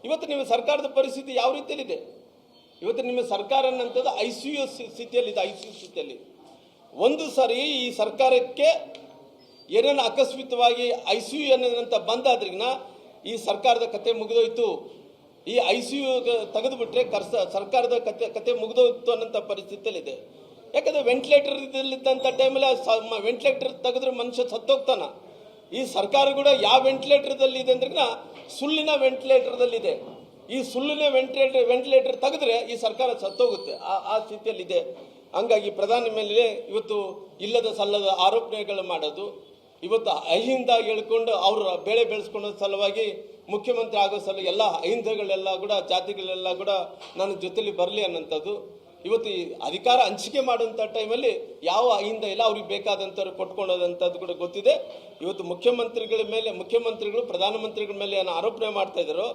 ಇವತ್ತು ನಿಮ್ಮ ಸರ್ಕಾರದ ಪರಿಸ್ಥಿತಿ ಯಾವ ರೀತಿಯಲ್ಲಿದೆ? ಇವತ್ತು ನಿಮ್ಮ ಸರ್ಕಾರ ಅನ್ನೋಂಥದ್ದು ICU ಸ್ಥಿತಿಯಲ್ಲಿದೆ. ICU ಸ್ಥಿತಿಯಲ್ಲಿ ಒಂದು ಸಾರಿ ಈ ಸರ್ಕಾರಕ್ಕೆ ಏನೇನು ಅಕಸ್ಮಿತವಾಗಿ ICU ಅನ್ನೋದಂತ ಬಂದಾದ್ರಿಗಿನ ಈ ಸರ್ಕಾರದ ಕತೆ ಮುಗಿದೋಯ್ತು. ಈ ICU ತೆಗೆದುಬಿಟ್ರೆ ಸರ್ಕಾರದ ಕತೆ ಮುಗಿದೋಯ್ತು ಅನ್ನೋಂಥ ಪರಿಸ್ಥಿತಿಯಲ್ಲಿದೆ. ಯಾಕಂದರೆ ವೆಂಟಿಲೇಟರ್ ಇದ್ದಂಥ ಟೈಮಲ್ಲಿ ವೆಂಟಿಲೇಟರ್ ತೆಗೆದ್ರೆ ಮನುಷ್ಯ ಸತ್ತೋಗ್ತಾನ. ಈ ಸರ್ಕಾರ ಕೂಡ ಯಾವ ವೆಂಟಿಲೇಟರ್ದಲ್ಲಿ ಇದೆ ಅಂದ್ರೆ ಸುಳ್ಳಿನ ವೆಂಟಿಲೇಟರ್ದಲ್ಲಿದೆ. ಈ ಸುಳ್ಳಿನ ವೆಂಟಿಲೇಟರ್ ತೆಗೆದ್ರೆ ಈ ಸರ್ಕಾರ ಸತ್ತೋಗುತ್ತೆ. ಆ ಸ್ಥಿತಿಯಲ್ಲಿದೆ. ಹಂಗಾಗಿ ಪ್ರಧಾನಿ ಮೇಲೆ ಇವತ್ತು ಇಲ್ಲದ ಸಲ್ಲದ ಆರೋಪಣೆಗಳು ಮಾಡೋದು, ಇವತ್ತು ಅಹಿಂದ ಹೇಳ್ಕೊಂಡು ಅವರ ಬೆಳೆ ಬೆಳೆಸ್ಕೊಳ್ಳೋ ಸಲುವಾಗಿ ಮುಖ್ಯಮಂತ್ರಿ ಆಗೋ ಸಲ ಎಲ್ಲ ಅಹಿಂದಗಳೆಲ್ಲ ಕೂಡ ಜಾತಿಗಳೆಲ್ಲ ಕೂಡ ನನ್ನ ಜೊತೆಲಿ ಬರಲಿ ಅನ್ನೋಂಥದ್ದು. ಇವತ್ತು ಈ ಅಧಿಕಾರ ಹಂಚಿಕೆ ಮಾಡುವಂಥ ಟೈಮಲ್ಲಿ ಯಾವ ಅಹಿಂದ ಇಲ್ಲ, ಅವ್ರಿಗೆ ಬೇಕಾದಂಥವ್ರು ಕೊಟ್ಕೊಳ್ಳೋದಂಥದ್ದು ಕೂಡ ಗೊತ್ತಿದೆ. ಇವತ್ತು ಮುಖ್ಯಮಂತ್ರಿಗಳು ಪ್ರಧಾನಮಂತ್ರಿಗಳ ಮೇಲೆ ಏನು ಆರೋಪಣೆ ಮಾಡ್ತಾ ಇದ್ದಾರೋ,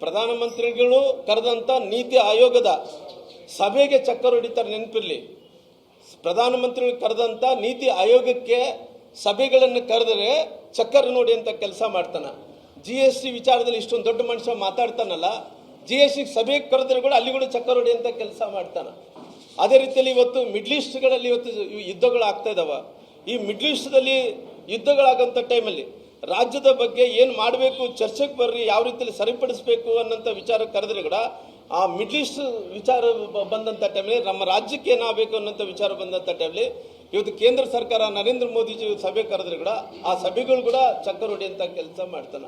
ಪ್ರಧಾನಮಂತ್ರಿಗಳು ಕರೆದಂಥ ನೀತಿ ಆಯೋಗದ ಸಭೆಗೆ ಚಕ್ಕರ್ ಹೊಡಿತಾರೆ. ನೆನಪಿರಲಿ, ಪ್ರಧಾನಮಂತ್ರಿಗಳು ಕರೆದಂಥ ನೀತಿ ಆಯೋಗಕ್ಕೆ ಸಭೆಗಳನ್ನು ಕರೆದರೆ ಚಕ್ಕರ್ ನೋಡಿ ಅಂತ ಕೆಲಸ ಮಾಡ್ತಾನೆ. GST ವಿಚಾರದಲ್ಲಿ ಇಷ್ಟೊಂದು ದೊಡ್ಡ ಮನುಷ್ಯ ಮಾತಾಡ್ತಾನಲ್ಲ, GST ಸಭೆಗೆ ಕರೆದ್ರೆ ಕೂಡ ಅಲ್ಲಿ ಕೂಡ ಚಕ್ಕರ್ ಹೊಡಿ ಅಂತ ಕೆಲಸ ಮಾಡ್ತಾನೆ. ಅದೇ ರೀತಿಯಲ್ಲಿ ಇವತ್ತು ಮಿಡ್ಲ್ ಈಸ್ಟ್ಗಳಲ್ಲಿ ಇವತ್ತು ಯುದ್ಧಗಳು ಆಗ್ತಾ ಇದಾವ. ಈ ಮಿಡ್ಲ್ ಈಸ್ಟ್ದಲ್ಲಿ ಯುದ್ಧಗಳಾಗಂಥ ಟೈಮಲ್ಲಿ ರಾಜ್ಯದ ಬಗ್ಗೆ ಏನು ಮಾಡಬೇಕು, ಚರ್ಚೆಗೆ ಬರ್ರಿ, ಯಾವ ರೀತಿಯಲ್ಲಿ ಸರಿಪಡಿಸಬೇಕು ಅನ್ನೋಂಥ ವಿಚಾರ ಕರೆದ್ರೆ ಕೂಡ ಆ ಮಿಡ್ಲ್ ಈಸ್ಟ್ ವಿಚಾರ ಬಂದಂಥ ಟೈಮಲ್ಲಿ ನಮ್ಮ ರಾಜ್ಯಕ್ಕೆ ಏನಾಗಬೇಕು ಅನ್ನೋಂಥ ವಿಚಾರ ಬಂದಂಥ ಟೈಮಲ್ಲಿ ಇವತ್ತು ಕೇಂದ್ರ ಸರ್ಕಾರ ನರೇಂದ್ರ ಮೋದಿಜಿ ಸಭೆ ಕರೆದ್ರೆ ಕೂಡ ಆ ಸಭೆಗಳು ಕೂಡ ಚಕ್ಕರ್ ಹೊಡೆಯಂಥ ಕೆಲಸ ಮಾಡ್ತಾನೆ.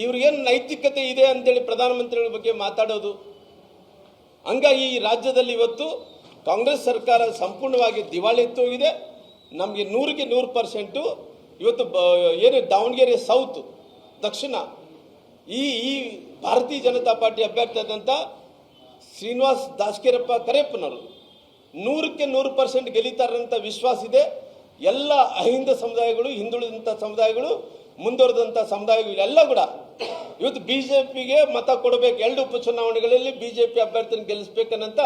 ಇವ್ರಿಗೇನು ನೈತಿಕತೆ ಇದೆ ಅಂತೇಳಿ ಪ್ರಧಾನಮಂತ್ರಿಗಳ ಬಗ್ಗೆ ಮಾತಾಡೋದು. ಹಂಗಾಗಿ ಈ ರಾಜ್ಯದಲ್ಲಿ ಇವತ್ತು ಕಾಂಗ್ರೆಸ್ ಸರ್ಕಾರ ಸಂಪೂರ್ಣವಾಗಿ ದಿವಾಳಿಯತ್ತೋಗಿದೆ. ನಮಗೆ 100ಕ್ಕೆ 100% ಇವತ್ತು ಏನು ದಾವಣಗೆರೆ ಸೌತ್ ದಕ್ಷಿಣ ಈ ಭಾರತೀಯ ಜನತಾ ಪಾರ್ಟಿ ಅಭ್ಯರ್ಥಿ ಆದಂಥ ಶ್ರೀನಿವಾಸ್ ದಾಸಕೇರಪ್ಪ ಕರೇಪ್ಪನವರು 100ಕ್ಕೆ 100% ಗೆಲ್ಲಿತಾರಂತ ವಿಶ್ವಾಸ ಇದೆ. ಎಲ್ಲ ಅಹಿಂದ ಸಮುದಾಯಗಳು, ಹಿಂದುಳಿದಂಥ ಸಮುದಾಯಗಳು, ಮುಂದುವರೆದಂಥ ಸಮುದಾಯಗಳು ಎಲ್ಲ ಕೂಡ ಇವತ್ತು BJPಗೆ ಮತ ಕೊಡಬೇಕು. 2 ಉಪಚುನಾವಣೆಗಳಲ್ಲಿ BJP ಅಭ್ಯರ್ಥಿನ ಗೆಲ್ಲಿಸ್ಬೇಕನ್ನಂತ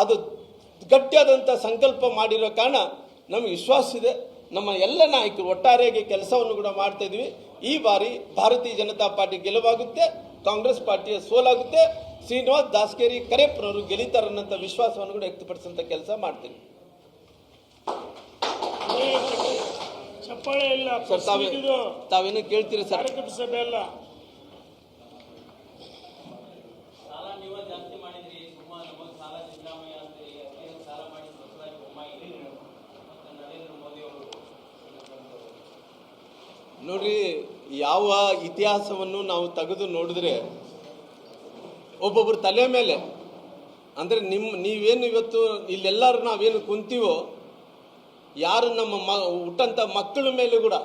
ಅದು ಗಟ್ಟಿಯಾದಂಥ ಸಂಕಲ್ಪ ಮಾಡಿರೋ ಕಾರಣ ನಮಗೆ ವಿಶ್ವಾಸ ಇದೆ. ನಮ್ಮ ಎಲ್ಲ ನಾಯಕರು ಒಟ್ಟಾರೆಯಾಗಿ ಕೆಲಸವನ್ನು ಕೂಡ ಮಾಡ್ತಾ ಇದ್ವಿ. ಈ ಬಾರಿ ಭಾರತೀಯ ಜನತಾ ಪಾರ್ಟಿ ಗೆಲುವಾಗುತ್ತೆ, ಕಾಂಗ್ರೆಸ್ ಪಾರ್ಟಿಯ ಸೋಲಾಗುತ್ತೆ. ಶ್ರೀನಿವಾಸ್ ದಾಸಕೇರಿ ಕರೇಪ್ಪನವರು ಗೆಲ್ಲಿತಾರನ್ನಂಥ ವಿಶ್ವಾಸವನ್ನು ಕೂಡ ವ್ಯಕ್ತಪಡಿಸುವಂಥ ಕೆಲಸ ಮಾಡ್ತೀನಿ. ಚಪ್ಪಾಳೆ ಇಲ್ಲ ಸರ್, ತಾವೇನು ಕೇಳ್ತೀರಿ ಸರ್? ಸಭೆ ಅಲ್ಲ. ನೋಡ್ರಿ, ಯಾವ ಇತಿಹಾಸವನ್ನು ನಾವು ತೆಗೆದು ನೋಡಿದ್ರೆ ಒಬ್ಬೊಬ್ಬರ ತಲೆ ಮೇಲೆ ಅಂದರೆ ನೀವೇನು ಇವತ್ತು ಇಲ್ಲೆಲ್ಲರೂ ನಾವೇನು ಕುಂತೀವೋ, ಯಾರು ನಮ್ಮ ಹುಟ್ಟಂಥ ಮಕ್ಕಳ ಮೇಲೆ ಕೂಡ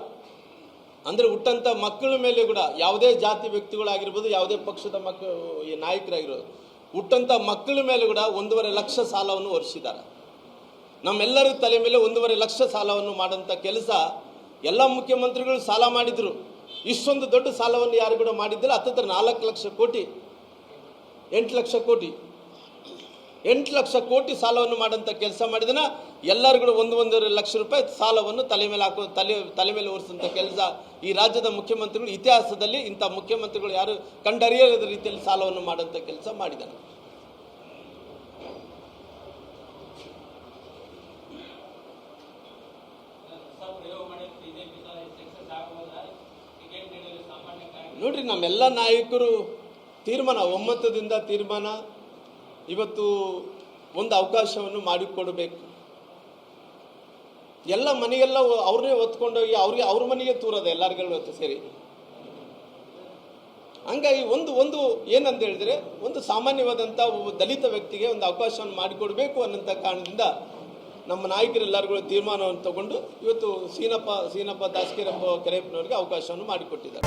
ಅಂದರೆ ಹುಟ್ಟಂಥ ಮಕ್ಕಳ ಮೇಲೆ ಕೂಡ ಯಾವುದೇ ಜಾತಿ ವ್ಯಕ್ತಿಗಳಾಗಿರ್ಬೋದು, ಯಾವುದೇ ಪಕ್ಷದ ನಾಯಕರಾಗಿರ್ಬೋದು, ಹುಟ್ಟಂಥ ಮಕ್ಕಳ ಮೇಲೆ ಕೂಡ 1.5 ಲಕ್ಷ ಸಾಲವನ್ನು ಹೊರಿಸಿದ್ದಾರೆ. ನಮ್ಮೆಲ್ಲರ ತಲೆ ಮೇಲೆ 1.5 ಲಕ್ಷ ಸಾಲವನ್ನು ಮಾಡೋಂಥ ಕೆಲಸ ಎಲ್ಲ ಮುಖ್ಯಮಂತ್ರಿಗಳು ಸಾಲ ಮಾಡಿದ್ರು. ಇಷ್ಟೊಂದು ದೊಡ್ಡ ಸಾಲವನ್ನು ಯಾರು ಕೂಡ ಮಾಡಿದ್ದಿಲ್ಲ. ಹತ್ತಿರ 4 ಲಕ್ಷ ಕೋಟಿ, 8 ಲಕ್ಷ ಕೋಟಿ, 8 ಲಕ್ಷ ಕೋಟಿ ಸಾಲವನ್ನು ಮಾಡೋಂಥ ಕೆಲಸ ಮಾಡಿದನ. ಎಲ್ಲರೂ ಕೂಡ 1.5 ಲಕ್ಷ ರೂಪಾಯಿ ಸಾಲವನ್ನು ತಲೆ ಮೇಲೆ ಹಾಕೋ ತಲೆ ಮೇಲೆ ಹೊರಿಸೋಂಥ ಕೆಲಸ ಈ ರಾಜ್ಯದ ಮುಖ್ಯಮಂತ್ರಿಗಳು ಇತಿಹಾಸದಲ್ಲಿ ಇಂಥ ಮುಖ್ಯಮಂತ್ರಿಗಳು ಯಾರು ಕಂಡರಿಯದ ರೀತಿಯಲ್ಲಿ ಸಾಲವನ್ನು ಮಾಡೋಂಥ ಕೆಲಸ ಮಾಡಿದ್ದಾನೆ. ನೋಡ್ರಿ, ನಮ್ಮೆಲ್ಲ ನಾಯಕರು ತೀರ್ಮಾನ, ಒಮ್ಮತದಿಂದ ತೀರ್ಮಾನ, ಇವತ್ತು ಒಂದು ಅವಕಾಶವನ್ನು ಮಾಡಿಕೊಡಬೇಕು. ಎಲ್ಲ ಮನೆಗೆಲ್ಲ ಅವ್ರನ್ನೇ ಹೊತ್ಕೊಂಡೋಗಿ ಅವ್ರ ಮನೆಗೆ ತೂರದ ಎಲ್ಲರಿಗೂ ಹೊತ್ತು ಸೇರಿ. ಹಂಗಾಗಿ ಒಂದು ಏನಂತ ಹೇಳಿದ್ರೆ, ಒಂದು ಸಾಮಾನ್ಯವಾದಂಥ ದಲಿತ ವ್ಯಕ್ತಿಗೆ ಒಂದು ಅವಕಾಶವನ್ನು ಮಾಡಿಕೊಡ್ಬೇಕು ಅನ್ನೋಂಥ ಕಾರಣದಿಂದ ನಮ್ಮ ನಾಯಕರೆಲ್ಲರಿಗೂ ತೀರ್ಮಾನವನ್ನು ತಗೊಂಡು ಇವತ್ತು ಸೀನಪ್ಪ ದಾಸಕೇರಪ್ಪ ಕರೇಪ್ಪನವರಿಗೆ ಅವಕಾಶವನ್ನು ಮಾಡಿಕೊಟ್ಟಿದ್ದಾರೆ.